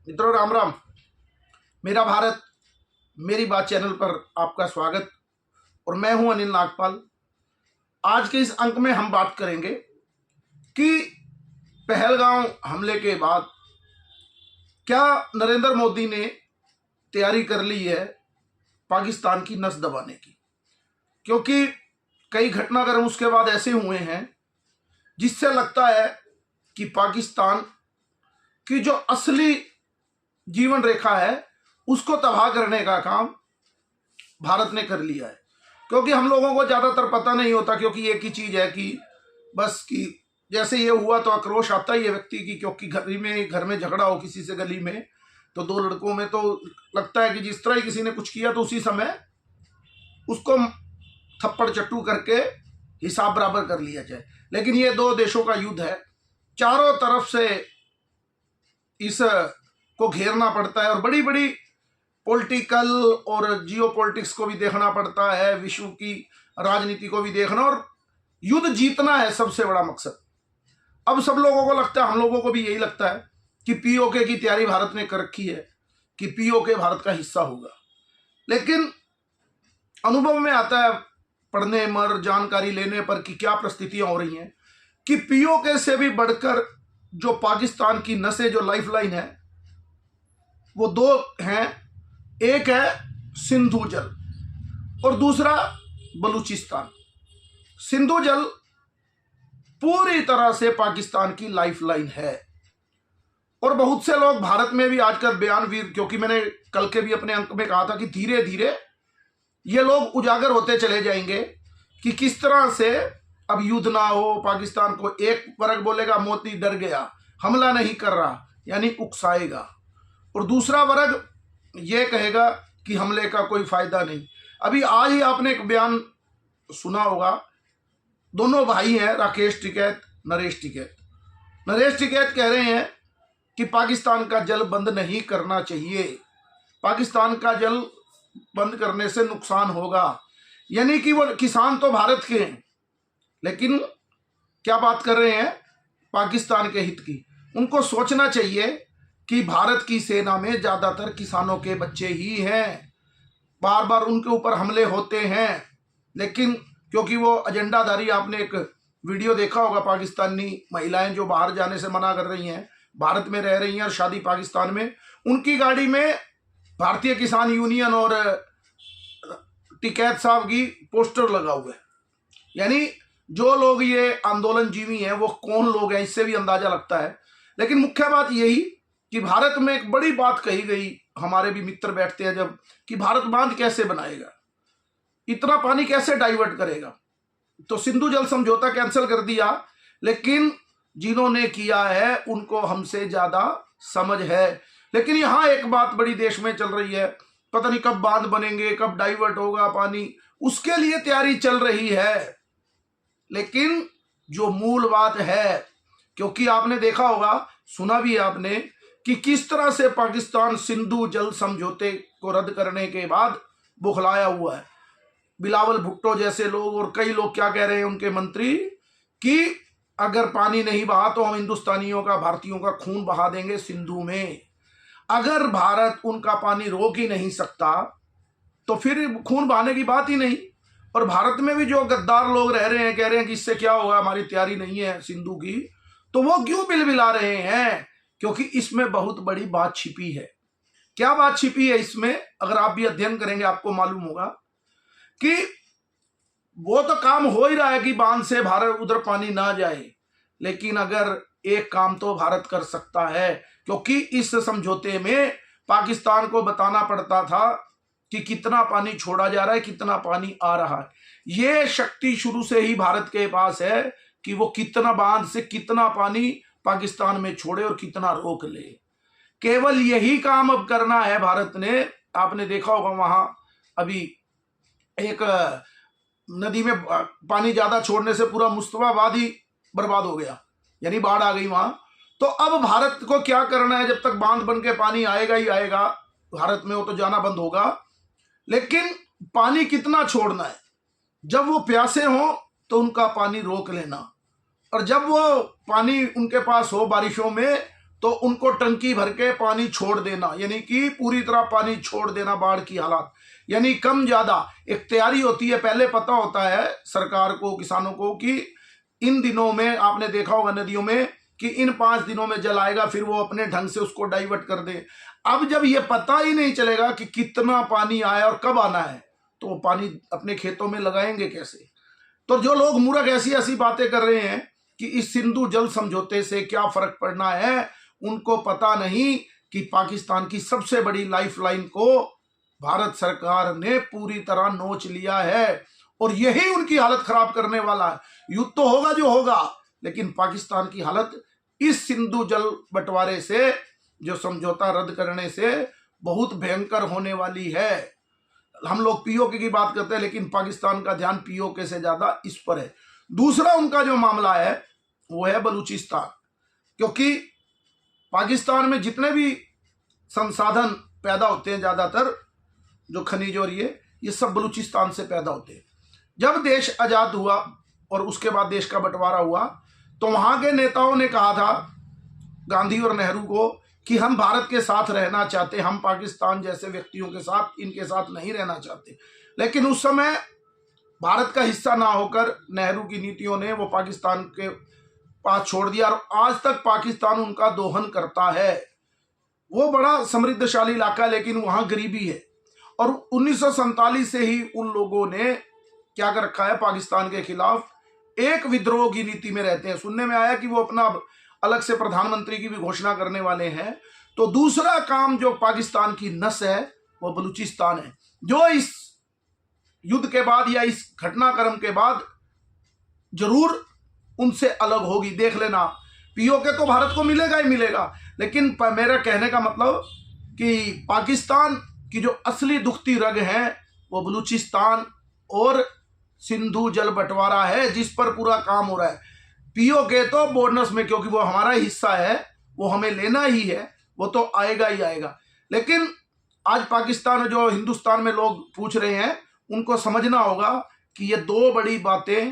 मित्रों राम राम। मेरा भारत मेरी बात चैनल पर आपका स्वागत और मैं हूं अनिल नागपाल। आज के इस अंक में हम बात करेंगे कि पहलगांव हमले के बाद क्या नरेंद्र मोदी ने तैयारी कर ली है पाकिस्तान की नस दबाने की, क्योंकि कई घटनाक्रम उसके बाद ऐसे हुए हैं जिससे लगता है कि पाकिस्तान की जो असली जीवन रेखा है उसको तबाह करने का काम भारत ने कर लिया है। क्योंकि हम लोगों को ज़्यादातर पता नहीं होता, क्योंकि एक ही चीज़ है कि बस कि जैसे ये हुआ तो आक्रोश आता ही है व्यक्ति की, क्योंकि घर में झगड़ा हो किसी से गली में तो दो लड़कों में, तो लगता है कि जिस तरह ही किसी ने कुछ किया तो उसी समय उसको थप्पड़ चट्टू करके हिसाब बराबर कर लिया जाए। लेकिन ये दो देशों का युद्ध है, चारों तरफ से इस को घेरना पड़ता है और बड़ी बड़ी पॉलिटिकल और जियो पॉलिटिक्स को भी देखना पड़ता है, विश्व की राजनीति को भी देखना, और युद्ध जीतना है सबसे बड़ा मकसद। अब सब लोगों को लगता है, हम लोगों को भी यही लगता है कि पीओके की तैयारी भारत ने कर रखी है कि पीओके भारत का हिस्सा होगा। लेकिन अनुभव में आता है पढ़ने मर जानकारी लेने पर कि क्या परिस्थितियां हो रही हैं कि पीओके से भी बढ़कर जो पाकिस्तान की नसें, जो लाइफलाइन है, वो दो हैं। एक है सिंधु जल और दूसरा बलूचिस्तान। सिंधु जल पूरी तरह से पाकिस्तान की लाइफलाइन है और बहुत से लोग भारत में भी आजकल बयानवीर, क्योंकि मैंने कल के भी अपने अंक में कहा था कि धीरे धीरे ये लोग उजागर होते चले जाएंगे कि किस तरह से अब युद्ध ना हो पाकिस्तान को। एक वर्ग बोलेगा मोदी डर गया, हमला नहीं कर रहा, यानी उकसाएगा, और दूसरा वर्ग ये कहेगा कि हमले का कोई फायदा नहीं। अभी आज ही आपने एक बयान सुना होगा, दोनों भाई हैं, राकेश टिकैत, नरेश टिकैत। नरेश टिकैत कह रहे हैं कि पाकिस्तान का जल बंद नहीं करना चाहिए, पाकिस्तान का जल बंद करने से नुकसान होगा। यानी कि वो किसान तो भारत के हैं, लेकिन क्या बात कर रहे हैं पाकिस्तान के हित की। उनको सोचना चाहिए कि भारत की सेना में ज़्यादातर किसानों के बच्चे ही हैं, बार बार उनके ऊपर हमले होते हैं, लेकिन क्योंकि वो एजेंडाधारी, आपने एक वीडियो देखा होगा, पाकिस्तानी महिलाएं जो बाहर जाने से मना कर रही हैं, भारत में रह रही हैं और शादी पाकिस्तान में, उनकी गाड़ी में भारतीय किसान यूनियन और टिकैत साहब की पोस्टर लगा हुआ है। यानी जो लोग ये आंदोलन जीवी हैं वो कौन लोग हैं, इससे भी अंदाजा लगता है। लेकिन मुख्य बात यही कि भारत में एक बड़ी बात कही गई, हमारे भी मित्र बैठते हैं जब, कि भारत बांध कैसे बनाएगा, इतना पानी कैसे डाइवर्ट करेगा। तो सिंधु जल समझौता कैंसिल कर दिया, लेकिन जिन्होंने किया है उनको हमसे ज्यादा समझ है। लेकिन यहां एक बात बड़ी देश में चल रही है, पता नहीं कब बांध बनेंगे, कब डाइवर्ट होगा पानी, उसके लिए तैयारी चल रही है। लेकिन जो मूल बात है, क्योंकि आपने देखा होगा, सुना भी है आपने कि किस तरह से पाकिस्तान सिंधु जल समझौते को रद्द करने के बाद बौखलाया हुआ है। बिलावल भुट्टो जैसे लोग और कई लोग क्या कह रहे हैं, उनके मंत्री, कि अगर पानी नहीं बहा तो हम हिंदुस्तानियों का, भारतीयों का खून बहा देंगे सिंधु में। अगर भारत उनका पानी रोक ही नहीं सकता तो फिर खून बहाने की बात ही नहीं। और भारत में भी जो गद्दार लोग रह रहे हैं, कह रहे हैं कि इससे क्या होगा, हमारी तैयारी नहीं है सिंधु की, तो वो क्यों बिलबिला रहे हैं? क्योंकि इसमें बहुत बड़ी बात छिपी है। क्या बात छिपी है इसमें, अगर आप भी अध्ययन करेंगे आपको मालूम होगा कि वो तो काम हो ही रहा है कि बांध से भारत उधर पानी ना जाए, लेकिन अगर एक काम तो भारत कर सकता है, क्योंकि इस समझौते में पाकिस्तान को बताना पड़ता था कि कितना पानी छोड़ा जा रहा है, कितना पानी आ रहा है। ये शक्ति शुरू से ही भारत के पास है कि वो कितना बांध से कितना पानी पाकिस्तान में छोड़े और कितना रोक ले। केवल यही काम अब करना है भारत ने। आपने देखा होगा वहां अभी एक नदी में पानी ज्यादा छोड़ने से पूरा मुस्तफाबाद ही बर्बाद हो गया, यानी बाढ़ आ गई वहां। तो अब भारत को क्या करना है, जब तक बांध बन के पानी आएगा ही आएगा भारत में, वो तो जाना बंद होगा, लेकिन पानी कितना छोड़ना है। जब वो प्यासे हो तो उनका पानी रोक लेना, और जब वो पानी उनके पास हो बारिशों में, तो उनको टंकी भर के पानी छोड़ देना, यानी कि पूरी तरह पानी छोड़ देना, बाढ़ की हालात, यानी कम ज्यादा एक तैयारी होती है। पहले पता होता है सरकार को, किसानों को, कि इन दिनों में आपने देखा होगा नदियों में कि इन 5 दिनों में जल आएगा, फिर वो अपने ढंग से उसको डाइवर्ट कर दे। अब जब ये पता ही नहीं चलेगा कि कितना पानी आया और कब आना है, तो वो पानी अपने खेतों में लगाएंगे कैसे? तो जो लोग मूर्ख ऐसी ऐसी बातें कर रहे हैं कि इस सिंधु जल समझौते से क्या फर्क पड़ना है, उनको पता नहीं कि पाकिस्तान की सबसे बड़ी लाइफलाइन को भारत सरकार ने पूरी तरह नोच लिया है और यही उनकी हालत खराब करने वाला है। युद्ध तो होगा जो होगा, लेकिन पाकिस्तान की हालत इस सिंधु जल बंटवारे से, जो समझौता रद्द करने से, बहुत भयंकर होने वाली है। हम लोग पीओके की बात करते हैं, लेकिन पाकिस्तान का ध्यान पीओके से ज्यादा इस पर है। दूसरा उनका जो मामला है वो है बलूचिस्तान, क्योंकि पाकिस्तान में जितने भी संसाधन पैदा होते हैं, ज्यादातर जो खनिज और ये सब बलूचिस्तान से पैदा होते हैं। जब देश आजाद हुआ और उसके बाद देश का बंटवारा हुआ, तो वहां के नेताओं ने कहा था गांधी और नेहरू को कि हम भारत के साथ रहना चाहते, हम पाकिस्तान जैसे व्यक्तियों के साथ, इनके साथ नहीं रहना चाहते। लेकिन उस समय भारत का हिस्सा ना होकर नेहरू की नीतियों ने वो पाकिस्तान के पास छोड़ दिया और आज तक पाकिस्तान उनका दोहन करता है। वो बड़ा समृद्धशाली इलाका है, लेकिन वहां गरीबी है। और 1947 से ही उन लोगों ने क्या कर रखा है, पाकिस्तान के खिलाफ एक विद्रोह की नीति में रहते हैं। सुनने में आया कि वो अपना अलग से प्रधानमंत्री की भी घोषणा करने वाले हैं। तो दूसरा काम जो पाकिस्तान की नस है वो बलूचिस्तान है, जो इस युद्ध के बाद या इस घटनाक्रम के बाद जरूर उनसे अलग होगी। देख लेना, पीओके तो भारत को मिलेगा ही मिलेगा, लेकिन मेरा कहने का मतलब कि पाकिस्तान की जो असली दुखती रग है वो बलूचिस्तान और सिंधु जल बंटवारा है, जिस पर पूरा काम हो रहा है। पीओके तो बोनस में, क्योंकि वो हमारा हिस्सा है, वो हमें लेना ही है, वो तो आएगा ही आएगा। लेकिन आज पाकिस्तान, जो हिंदुस्तान में लोग पूछ रहे हैं, उनको समझना होगा कि ये दो बड़ी बातें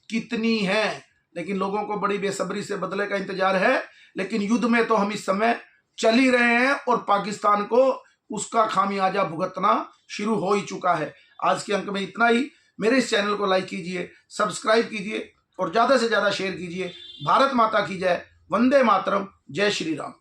कितनी हैं। लेकिन लोगों को बड़ी बेसब्री से बदले का इंतजार है। लेकिन युद्ध में तो हम इस समय चल ही रहे हैं और पाकिस्तान को उसका खामियाजा भुगतना शुरू हो ही चुका है। आज के अंक में इतना ही। मेरे इस चैनल को लाइक कीजिए, सब्सक्राइब कीजिए और ज्यादा से ज्यादा शेयर कीजिए। भारत माता की जय, वंदे मातरम, जय श्री राम।